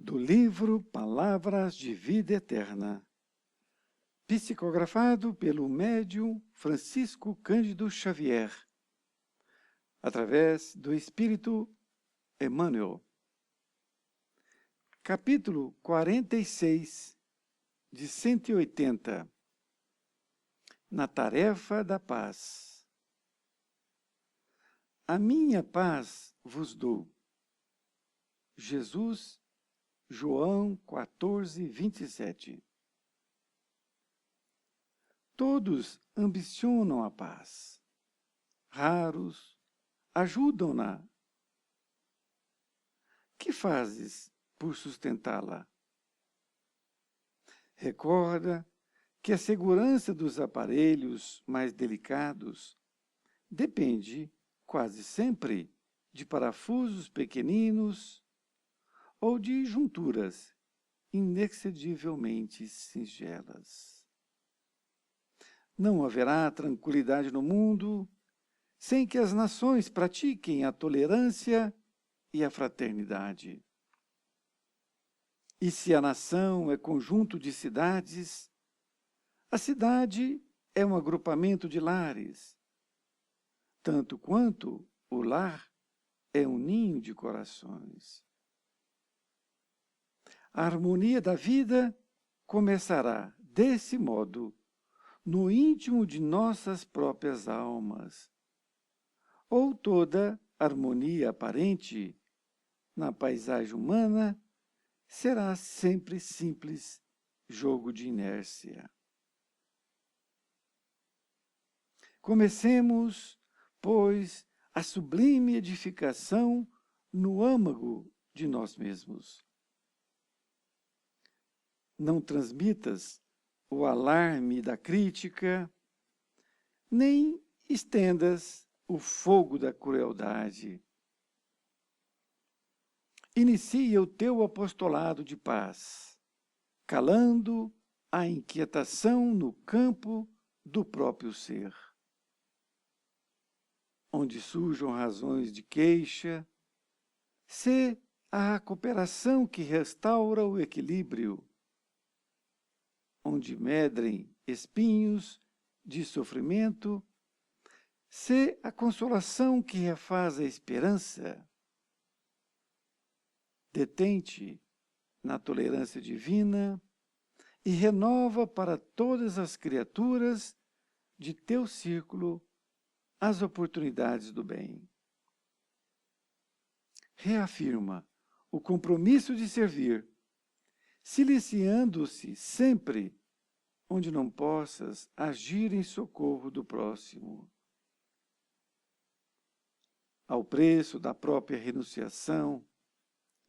do livro Palavras de Vida Eterna, psicografado pelo médium Francisco Cândido Xavier, através do Espírito Emmanuel. Capítulo 46, de 180, na tarefa da paz. A minha paz vos dou. Jesus, João 14, 27. Todos ambicionam a paz. Raros ajudam-na. Que fazes por sustentá-la? Recorda que a segurança dos aparelhos mais delicados depende, quase sempre, de parafusos pequeninos ou de junturas inexcedivelmente singelas. Não haverá tranquilidade no mundo sem que as nações pratiquem a tolerância e a fraternidade. E se a nação é conjunto de cidades, a cidade é um agrupamento de lares, tanto quanto o lar é um ninho de corações. A harmonia da vida começará, desse modo, no íntimo de nossas próprias almas, ou toda harmonia aparente na paisagem humana será sempre simples jogo de inércia. Comecemos, pois, a sublime edificação no âmago de nós mesmos. Não transmitas o alarme da crítica, nem estendas o fogo da crueldade. Inicia o teu apostolado de paz, calando a inquietação no campo do próprio ser, onde surjam razões de queixa, sê a cooperação que restaura o equilíbrio, onde medrem espinhos de sofrimento, sê a consolação que refaz a esperança. Detente na tolerância divina e renova para todas as criaturas de teu círculo as oportunidades do bem. Reafirma o compromisso de servir, siliciando-se sempre onde não possas agir em socorro do próximo. Ao preço da própria renunciação,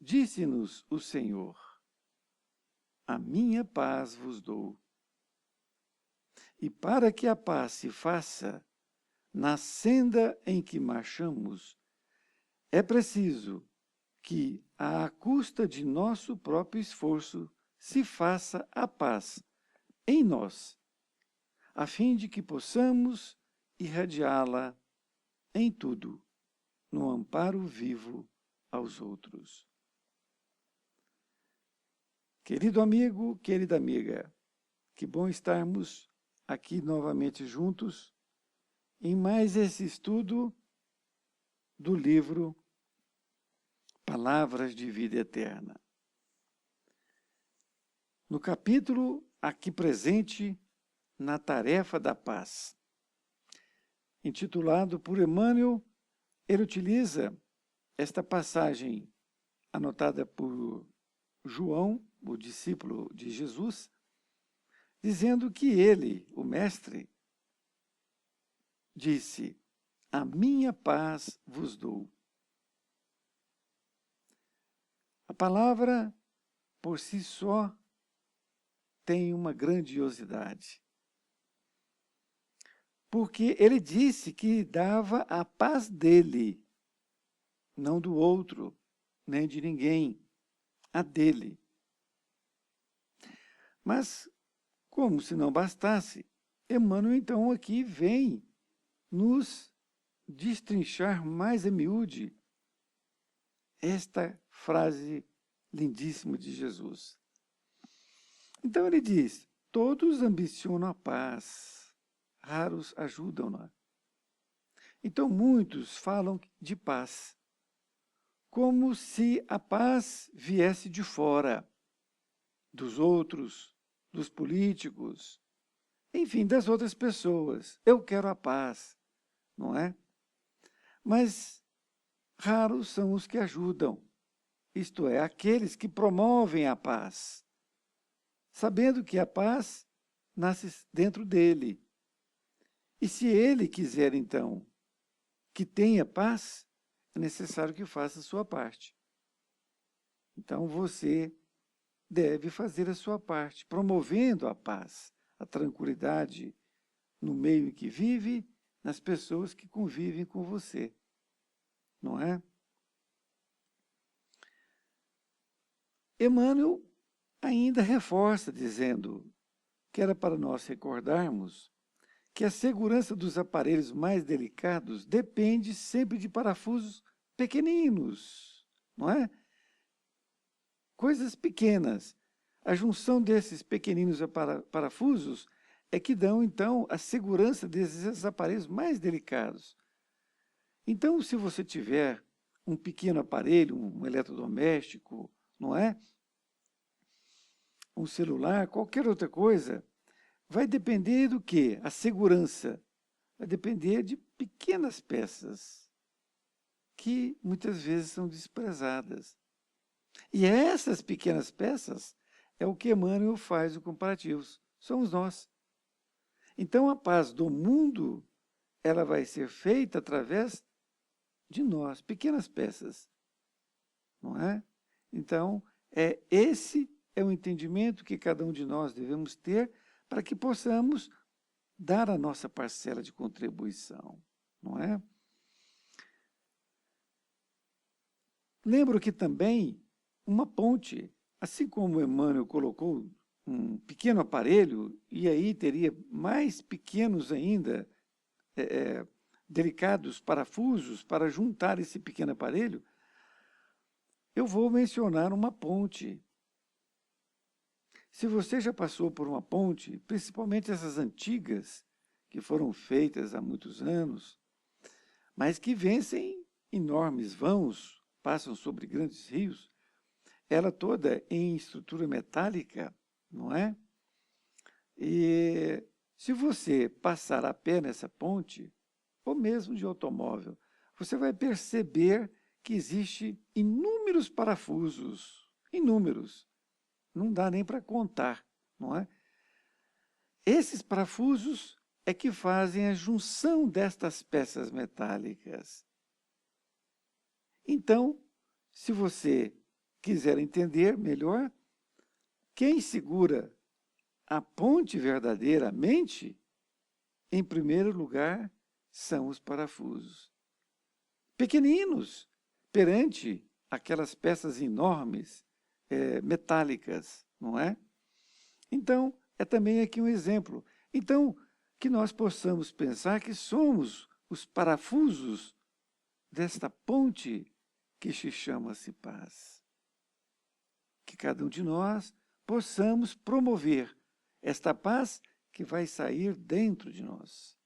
disse-nos o Senhor: a minha paz vos dou. E para que a paz se faça na senda em que marchamos, é preciso que, à custa de nosso próprio esforço, se faça a paz em nós, a fim de que possamos irradiá-la em tudo, no amparo vivo aos outros. Querido amigo, querida amiga, que bom estarmos aqui novamente juntos em mais esse estudo do livro Palavras de Vida Eterna. No capítulo aqui presente, na tarefa da paz, intitulado por Emmanuel, ele utiliza esta passagem anotada por João, o discípulo de Jesus, dizendo que ele, o mestre, disse: a minha paz vos dou. A palavra, por si só, tem uma grandiosidade. Porque ele disse que dava a paz dele, não do outro, nem de ninguém, a dele. Mas, como se não bastasse, Emmanuel então aqui vem nos destrinchar mais a miúde esta frase lindíssimo de Jesus. Então ele diz, todos ambicionam a paz, raros ajudam-na. Então muitos falam de paz, como se a paz viesse de fora, dos outros, dos políticos, enfim, das outras pessoas. Eu quero a paz, não é? Mas raros são os que ajudam, isto é, aqueles que promovem a paz, sabendo que a paz nasce dentro dele. E se ele quiser, então, que tenha paz, é necessário que faça a sua parte. Então, você deve fazer a sua parte, promovendo a paz, a tranquilidade no meio em que vive, nas pessoas que convivem com você, não é? Emmanuel ainda reforça, dizendo que era para nós recordarmos que a segurança dos aparelhos mais delicados depende sempre de parafusos pequeninos, não é? Coisas pequenas. A junção desses pequeninos parafusos é que dão, então, a segurança desses aparelhos mais delicados. Então, se você tiver um pequeno aparelho, um eletrodoméstico, não é? Um celular, qualquer outra coisa, vai depender do quê? A segurança vai depender de pequenas peças que muitas vezes são desprezadas. E essas pequenas peças é o que Emmanuel faz o comparativo, somos nós. Então a paz do mundo, ela vai ser feita através de nós, pequenas peças, não é? Então, esse é o entendimento que cada um de nós devemos ter para que possamos dar a nossa parcela de contribuição, não é? Lembro que também uma ponte, assim como Emmanuel colocou um pequeno aparelho, e aí teria mais pequenos ainda, delicados parafusos para juntar esse pequeno aparelho, eu vou mencionar uma ponte. Se você já passou por uma ponte, principalmente essas antigas, que foram feitas há muitos anos, mas que vencem enormes vãos, passam sobre grandes rios, ela toda em estrutura metálica, não é? E se você passar a pé nessa ponte, ou mesmo de automóvel, você vai perceber que existe inúmeros parafusos, inúmeros, não dá nem para contar, não é? Esses parafusos é que fazem a junção destas peças metálicas. Então, se você quiser entender melhor, quem segura a ponte verdadeiramente, em primeiro lugar, são os parafusos. Pequeninos, perante aquelas peças enormes, metálicas, não é? Então, é também aqui um exemplo. Então, que nós possamos pensar que somos os parafusos desta ponte que se chama-se paz. Que cada um de nós possamos promover esta paz que vai sair dentro de nós.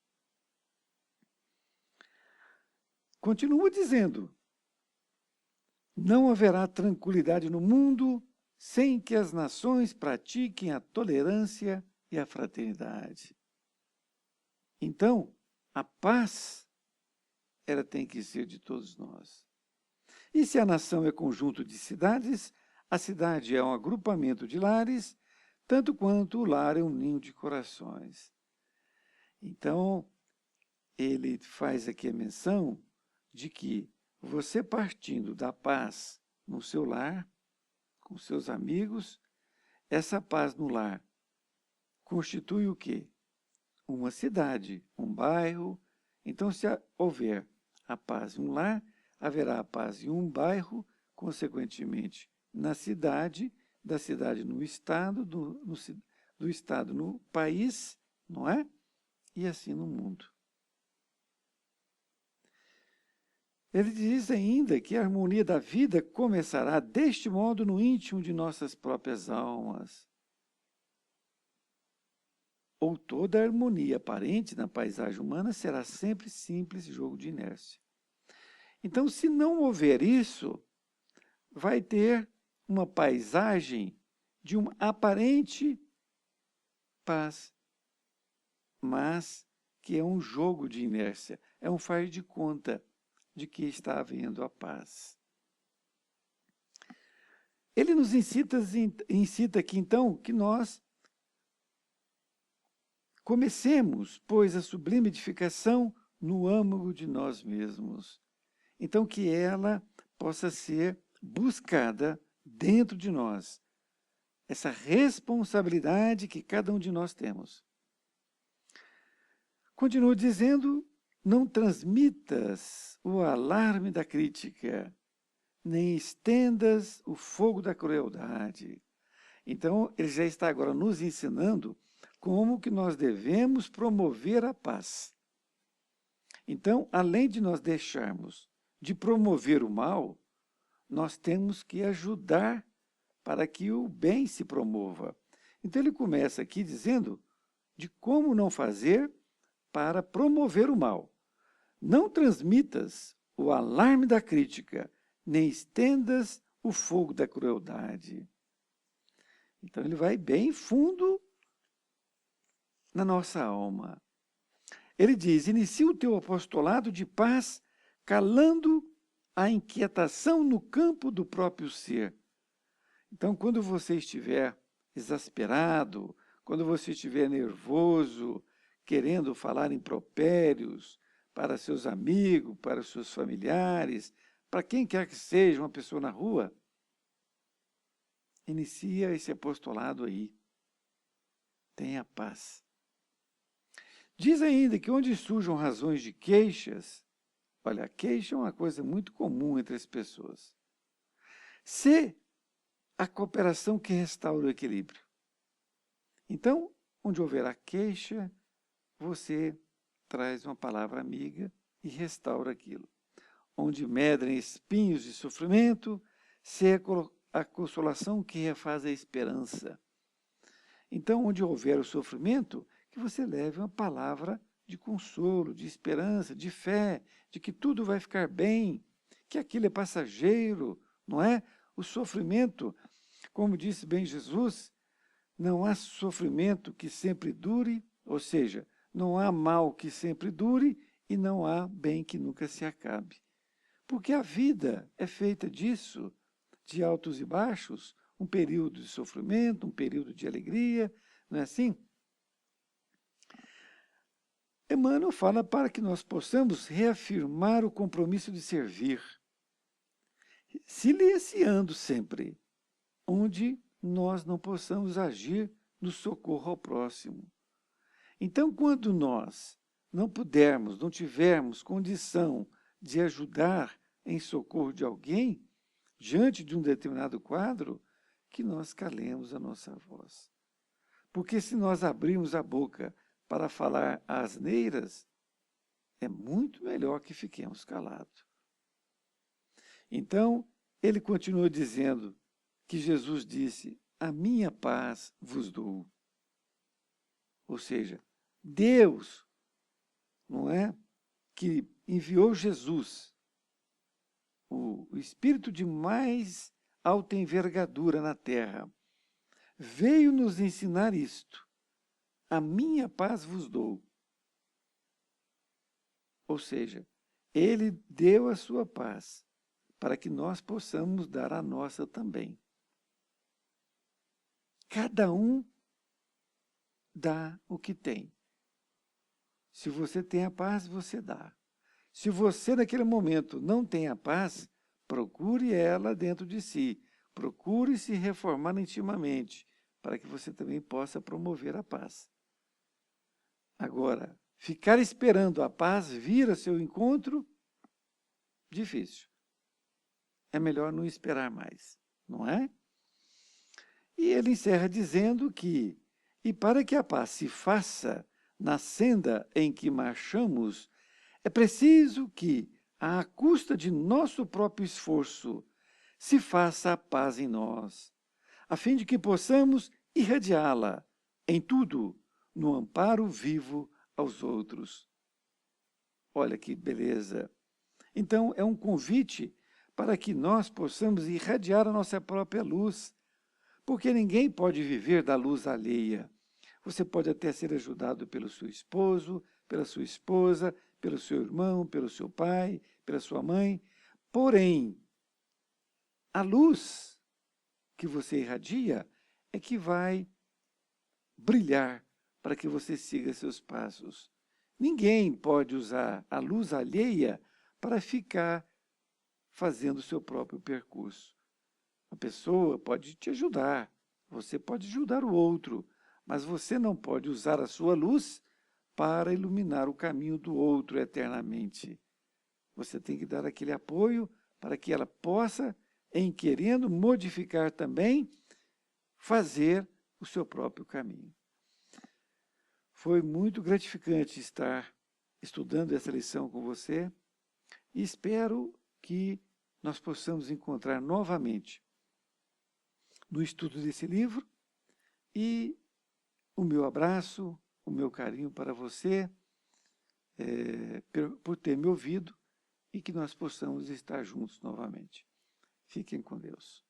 Continua dizendo, não haverá tranquilidade no mundo sem que as nações pratiquem a tolerância e a fraternidade. Então, a paz, ela tem que ser de todos nós. E se a nação é conjunto de cidades, a cidade é um agrupamento de lares, tanto quanto o lar é um ninho de corações. Então, ele faz aqui a menção de que você partindo da paz no seu lar, com seus amigos, essa paz no lar constitui o quê? Uma cidade, um bairro. Então, se houver a paz em um lar, haverá a paz em um bairro, consequentemente, na cidade, da cidade no estado, do estado no país, não é? E assim no mundo. Ele diz ainda que a harmonia da vida começará deste modo no íntimo de nossas próprias almas. Ou toda a harmonia aparente na paisagem humana será sempre simples jogo de inércia. Então, se não houver isso, vai ter uma paisagem de uma aparente paz, mas que é um jogo de inércia, é um faz de conta de que está havendo a paz. Ele nos incita aqui, então, que nós comecemos, pois, a sublime edificação no âmago de nós mesmos. Então, que ela possa ser buscada dentro de nós. Essa responsabilidade que cada um de nós temos. Continua dizendo, não transmitas o alarme da crítica, nem estendas o fogo da crueldade. Então, ele já está agora nos ensinando como que nós devemos promover a paz. Então, além de nós deixarmos de promover o mal, nós temos que ajudar para que o bem se promova. Então, ele começa aqui dizendo de como não fazer para promover o mal. Não transmitas o alarme da crítica, nem estendas o fogo da crueldade. Então, ele vai bem fundo na nossa alma. Ele diz, inicia o teu apostolado de paz, calando a inquietação no campo do próprio ser. Então, quando você estiver exasperado, quando você estiver nervoso, querendo falar impropérios para seus amigos, para seus familiares, para quem quer que seja, uma pessoa na rua, inicia esse apostolado aí. Tenha paz. Diz ainda que onde surjam razões de queixas, olha, a queixa é uma coisa muito comum entre as pessoas. Se a cooperação que restaura o equilíbrio. Então, onde houver a queixa, você traz uma palavra amiga e restaura aquilo. Onde medrem espinhos de sofrimento, se é a consolação que refaz a esperança. Então, onde houver o sofrimento, que você leve uma palavra de consolo, de esperança, de fé, de que tudo vai ficar bem, que aquilo é passageiro, não é? O sofrimento, como disse bem Jesus, não há sofrimento que sempre dure, ou seja, não há mal que sempre dure e não há bem que nunca se acabe. Porque a vida é feita disso, de altos e baixos, um período de sofrimento, um período de alegria, não é assim? Emmanuel fala para que nós possamos reafirmar o compromisso de servir, silenciando sempre, onde nós não possamos agir no socorro ao próximo. Então, quando nós não pudermos, não tivermos condição de ajudar em socorro de alguém, diante de um determinado quadro, que nós calemos a nossa voz. Porque se nós abrirmos a boca para falar asneiras, é muito melhor que fiquemos calados. Então, ele continua dizendo que Jesus disse, a minha paz vos dou. Ou seja, Deus, não é, que enviou Jesus, o Espírito de mais alta envergadura na terra, veio nos ensinar isto. A minha paz vos dou. Ou seja, ele deu a sua paz para que nós possamos dar a nossa também. Cada um dá o que tem. Se você tem a paz, você dá. Se você, naquele momento, não tem a paz, procure ela dentro de si. Procure se reformar intimamente, para que você também possa promover a paz. Agora, ficar esperando a paz vir a seu encontro, difícil. É melhor não esperar mais, não é? E ele encerra dizendo que, e para que a paz se faça na senda em que marchamos, é preciso que à custa de nosso próprio esforço, se faça a paz em nós, a fim de que possamos irradiá-la em tudo, no amparo vivo aos outros. Olha que beleza! Então, é um convite para que nós possamos irradiar a nossa própria luz, porque ninguém pode viver da luz alheia. Você pode até ser ajudado pelo seu esposo, pela sua esposa, pelo seu irmão, pelo seu pai, pela sua mãe. Porém, a luz que você irradia é que vai brilhar para que você siga seus passos. Ninguém pode usar a luz alheia para ficar fazendo o seu próprio percurso. A pessoa pode te ajudar, você pode ajudar o outro, mas você não pode usar a sua luz para iluminar o caminho do outro eternamente. Você tem que dar aquele apoio para que ela possa, em querendo modificar também, fazer o seu próprio caminho. Foi muito gratificante estar estudando essa lição com você e espero que nós possamos encontrar novamente no estudo desse livro, e o meu abraço, o meu carinho para você, por ter me ouvido, e que nós possamos estar juntos novamente. Fiquem com Deus.